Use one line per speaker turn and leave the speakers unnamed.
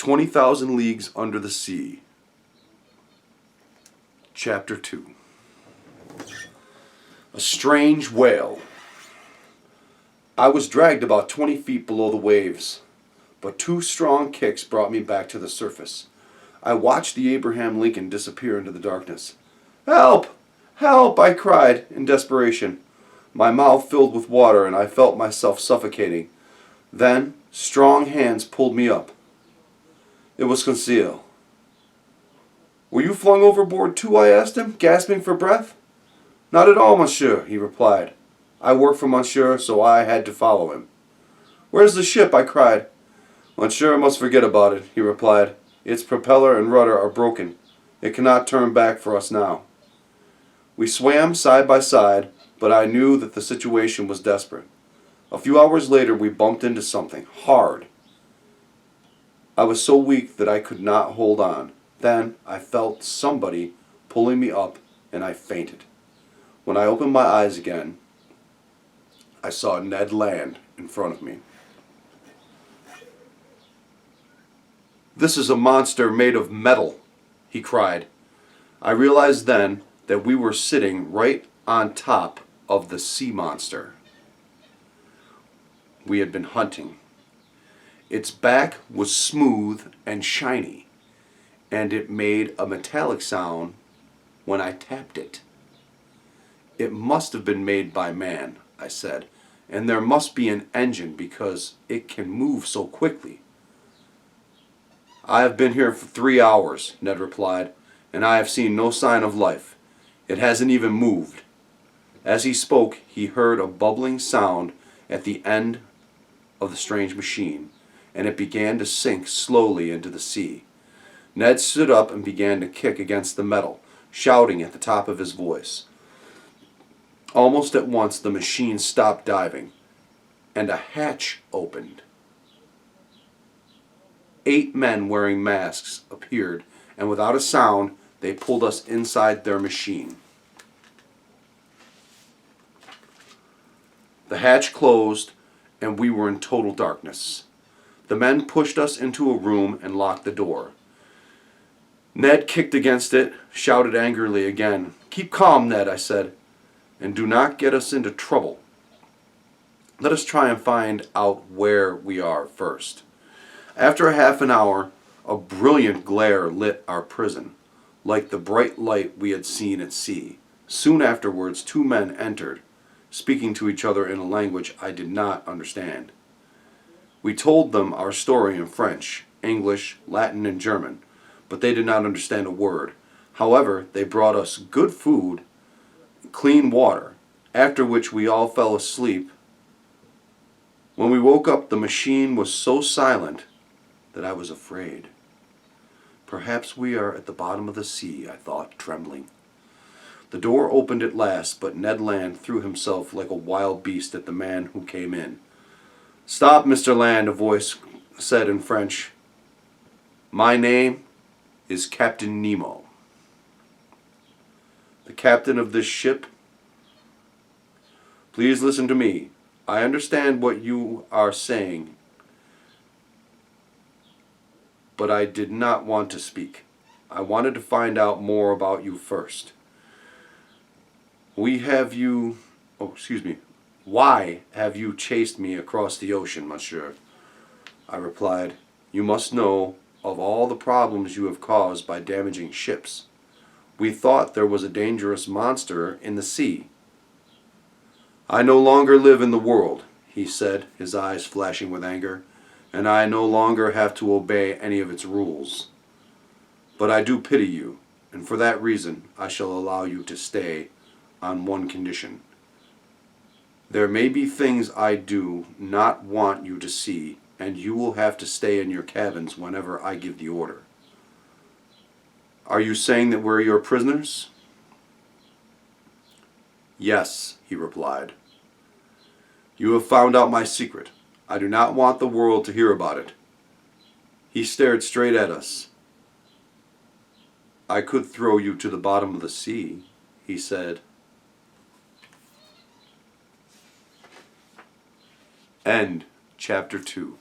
20,000 Leagues Under the Sea. Chapter 2. A strange whale. I was dragged about 20 feet below the waves, but 2 strong kicks brought me back to the surface. I watched the Abraham Lincoln disappear into the darkness. "Help! Help!" I cried in desperation. My mouth filled with water and I felt myself suffocating. Then strong hands pulled me up. It was Conseil. "Were you flung overboard too?" I asked him, gasping for breath. "Not at all, monsieur," he replied. "I work for monsieur, so I had to follow him." "Where's the ship?" I cried. "Monsieur must forget about it," he replied. "Its propeller and rudder are broken. It cannot turn back for us now." We swam side by side, but I knew that the situation was desperate. A few hours later we bumped into something hard. I was so weak that I could not hold on. Then I felt somebody pulling me up and I fainted. When I opened my eyes again, I saw Ned Land in front of me. "This is a monster made of metal," he cried. I realized then that we were sitting right on top of the sea monster we had been hunting. Its back was smooth and shiny, and it made a metallic sound when I tapped it. "It must have been made by man," I said, "and there must be an engine because it can move so quickly." "I have been here for 3 hours," Ned replied, "and I have seen no sign of life. It hasn't even moved." As he spoke, he heard a bubbling sound at the end of the strange machine, and it began to sink slowly into the sea. Ned stood up and began to kick against the metal, shouting at the top of his voice. Almost at once the machine stopped diving, and a hatch opened. 8 men wearing masks appeared, and without a sound, they pulled us inside their machine. The hatch closed, and we were in total darkness. The men pushed us into a room and locked the door. Ned kicked against it, shouted angrily again. "Keep calm, Ned," I said, "and do not get us into trouble. Let us try and find out where we are first." After a half an hour, a brilliant glare lit our prison, like the bright light we had seen at sea. Soon afterwards, 2 men entered, speaking to each other in a language I did not understand. We told them our story in French, English, Latin, and German, but they did not understand a word. However, they brought us good food, clean water, after which we all fell asleep. When we woke up, the machine was so silent that I was afraid. "Perhaps we are at the bottom of the sea," I thought, trembling. The door opened at last, but Ned Land threw himself like a wild beast at the man who came in. "Stop, Mr. Land," a voice said in French. "My name is Captain Nemo." "The captain of this ship?" "Please listen to me. I understand what you are saying, but I did not want to speak. I wanted to find out more about you first. Why have you chased me across the ocean, monsieur?" I replied. "You must know of all the problems you have caused by damaging ships. We thought there was a dangerous monster in the sea." "I no longer live in the world," he said, his eyes flashing with anger, "and I no longer have to obey any of its rules. But I do pity you, and for that reason I shall allow you to stay on one condition. There may be things I do not want you to see, and you will have to stay in your cabins whenever I give the order." "Are you saying that we're your prisoners?" "Yes," he replied. "You have found out my secret. I do not want the world to hear about it." He stared straight at us. "I could throw you to the bottom of the sea," he said. End chapter 2.